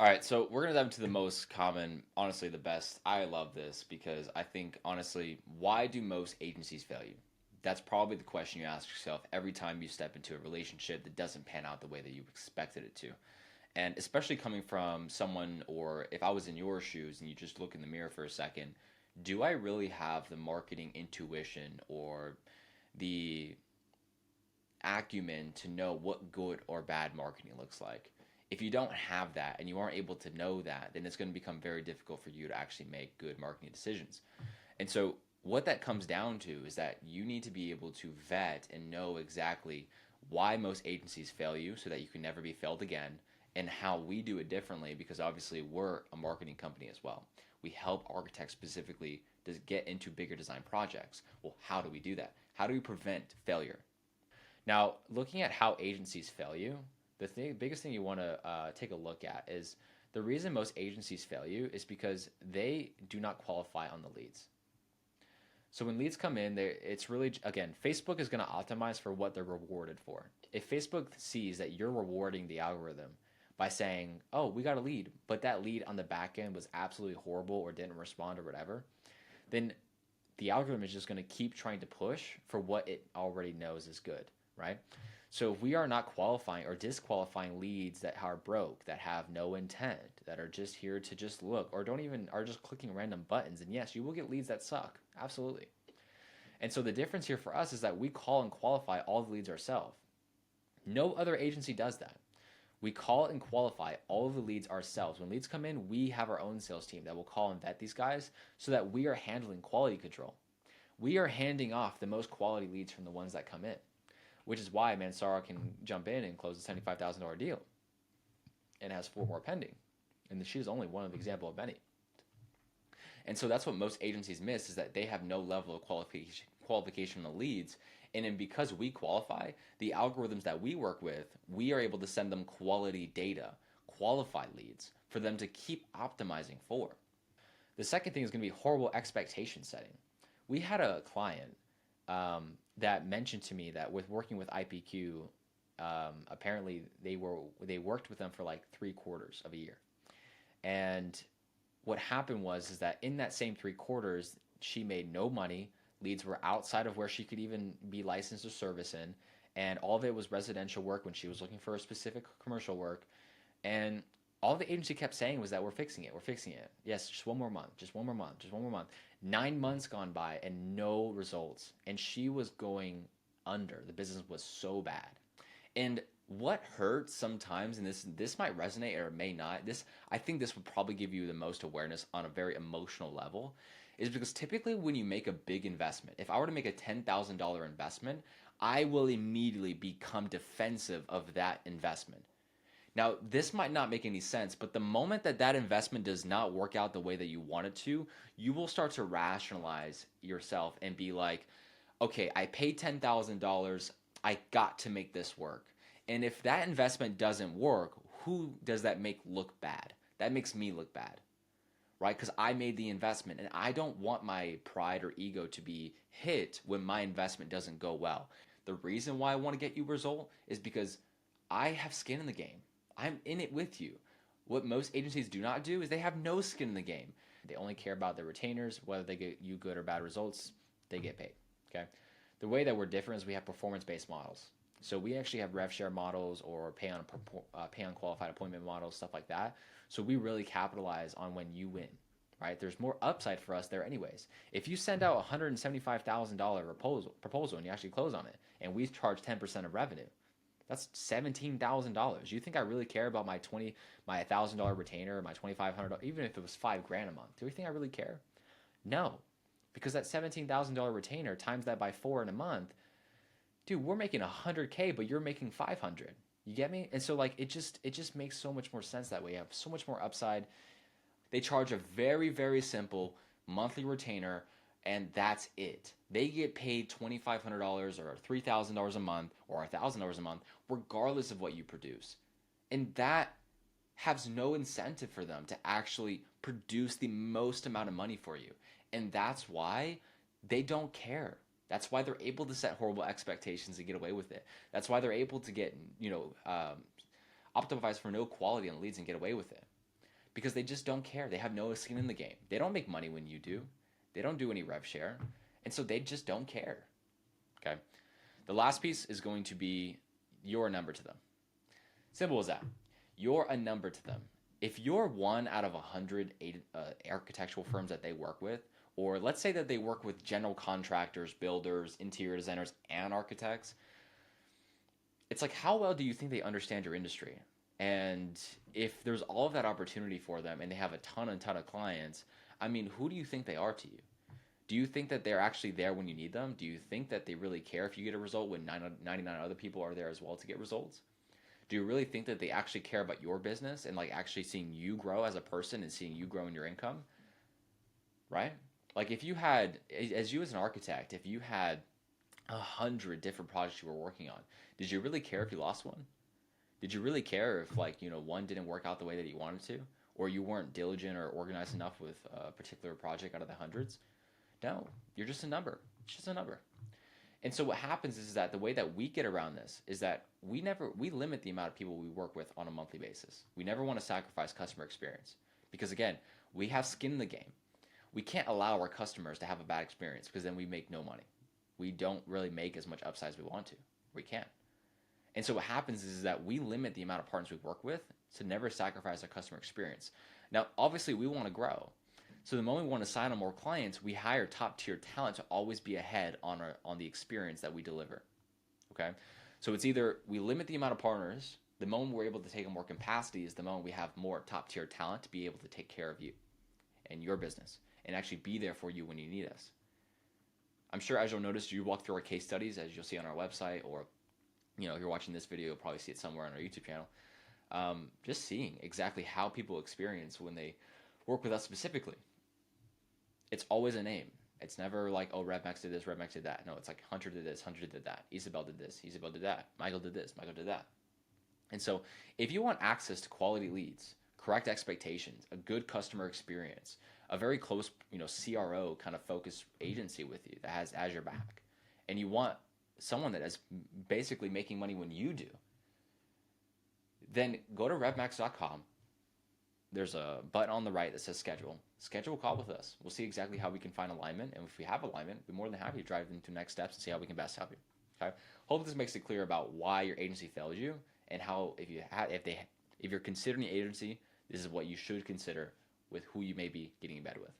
All right, so we're gonna dive into the most common, honestly, the best. I love this because I think, honestly, why do most agencies fail you? That's probably the question you ask yourself every time you step into a relationship that doesn't pan out the way that you expected it to. And especially coming from someone, or if I was in your shoes and you just look in the mirror for a second, do I really have the marketing intuition or the acumen to know what good or bad marketing looks like? If you don't have that and you aren't able to know that, then it's going to become very difficult for you to actually make good marketing decisions. And so, what that comes down to is that you need to be able to vet and know exactly why most agencies fail you so that you can never be failed again, and how we do it differently because obviously we're a marketing company as well. We help architects specifically to get into bigger design projects. Well, how do we do that? How do we prevent failure? Now, looking at how agencies fail you, biggest thing you want to take a look at is the reason most agencies fail you is because they do not qualify on the leads. So when leads come in, it's really, again, Facebook is going to optimize for what they're rewarded for. If Facebook sees that you're rewarding the algorithm by saying, "Oh, we got a lead, but that lead on the back end was absolutely horrible or didn't respond or whatever," then the algorithm is just going to keep trying to push for what it already knows is good, right? So if we are not qualifying or disqualifying leads that are broke, that have no intent, that are just here to just look, or don't even are just clicking random buttons, and yes, you will get leads that suck, absolutely. And so the difference here for us is that we call and qualify all the leads ourselves. No other agency does that. We call and qualify all of the leads ourselves. When leads come in, we have our own sales team that will call and vet these guys so that we are handling quality control. We are handing off the most quality leads from the ones that come in, which is why Mansara can jump in and close a $75,000 deal and has four more pending. And she's only one of the example of many. And so that's what most agencies miss is that they have no level of qualification on the leads. And then because we qualify, the algorithms that we work with, we are able to send them quality data, qualified leads for them to keep optimizing for. The second thing is going to be horrible expectation setting. We had a client that mentioned to me that with working with IPQ, apparently they worked with them for like 3/4 of a year, and what happened was is that in that same 3/4, she made no money. Leads were outside of where she could even be licensed or service in, and all of it was residential work when she was looking for a specific commercial work. And all the agency kept saying was that we're fixing it, we're fixing it. Yes, just one more month, just one more month, just one more month. 9 months gone by and no results, and she was going under. The business was so bad. And what hurts sometimes, and this might resonate or it may not. This I think this would probably give you the most awareness on a very emotional level, is because typically when you make a big investment, if I were to make a $10,000 investment, I will immediately become defensive of that investment. Now, this might not make any sense, but the moment that that investment does not work out the way that you want it to, you will start to rationalize yourself and be like, okay, I paid $10,000. I got to make this work. And if that investment doesn't work, who does that make look bad? That makes me look bad, right? Because I made the investment and I don't want my pride or ego to be hit when my investment doesn't go well. The reason why I want to get you a result is because I have skin in the game. I'm in it with you. What most agencies do not do is they have no skin in the game. They only care about their retainers, whether they get you good or bad results, they get paid. Okay. The way that we're different is we have performance-based models. So we actually have rev share models or pay on qualified appointment models, stuff like that. So we really capitalize on when you win, right? There's more upside for us there, anyways. If you send out a $175,000 proposal and you actually close on it, and we charge 10% of revenue, that's $17,000. You think I really care about my $1,000 retainer, or my $2,500, even if it was $5,000 a month? Do you think I really care? No, because that $17,000 retainer times that by four in a month, dude, we're making 100K, but you're making 500. You get me? And so like it just makes so much more sense that way. You have so much more upside. They charge a very very simple monthly retainer, and that's it. They get paid $2,500 or $3,000 a month or $1,000 a month, regardless of what you produce. And that has no incentive for them to actually produce the most amount of money for you. And that's why they don't care. That's why they're able to set horrible expectations and get away with it. That's why they're able to get, optimize for no quality on leads and get away with it. because they just don't care. They have no skin in the game. They don't make money when you do. They don't do any rev share. And so they just don't care. Okay. The last piece is going to be you're a number to them. Simple as that. You're a number to them. If you're one out of 100 architectural firms that they work with, or let's say that they work with general contractors, builders, interior designers, and architects, it's like, how well do you think they understand your industry? And if there's all of that opportunity for them and they have a ton of clients, I mean, who do you think they are to you? Do you think that they're actually there when you need them? Do you think that they really care if you get a result when 99 other people are there as well to get results? Do you really think that they actually care about your business and like actually seeing you grow as a person and seeing you grow in your income? Right? Like if you had, as you as an architect, if you had 100 different projects you were working on, did you really care if you lost one? Did you really care if like, one didn't work out the way that you wanted to? Or you weren't diligent or organized enough with a particular project out of the hundreds? No, you're just a number. It's just a number. And so what happens is that the way that we get around this is that we limit the amount of people we work with on a monthly basis. We never want to sacrifice customer experience because again, we have skin in the game. We can't allow our customers to have a bad experience because then we make no money. We don't really make as much upside as we want to. We can't. And so what happens is that we limit the amount of partners we work with to never sacrifice our customer experience. Now, obviously, we want to grow. So the moment we want to sign on more clients, we hire top tier talent to always be ahead on the experience that we deliver. Okay? So it's either we limit the amount of partners, the moment we're able to take on more capacity is the moment we have more top tier talent to be able to take care of you and your business and actually be there for you when you need us. I'm sure as you'll notice, you walk through our case studies as you'll see on our website, or if you're watching this video, you'll probably see it somewhere on our YouTube channel. Just seeing exactly how people experience when they work with us specifically. It's always a name. It's never like, oh, RevMax did this, RevMax did that. No, it's like Hunter did this, Hunter did that. Isabel did this, Isabel did that. Michael did this, Michael did that. And so if you want access to quality leads, correct expectations, a good customer experience, a very close, CRO kind of focused agency with you that has your back, and you want someone that is basically making money when you do, then go to revmax.com. There's a button on the right that says schedule. Schedule a call with us. We'll see exactly how we can find alignment. And if we have alignment, we're more than happy to drive into next steps and see how we can best help you. Okay. Hope this makes it clear about why your agency failed you and how if you're considering an agency, this is what you should consider with who you may be getting in bed with.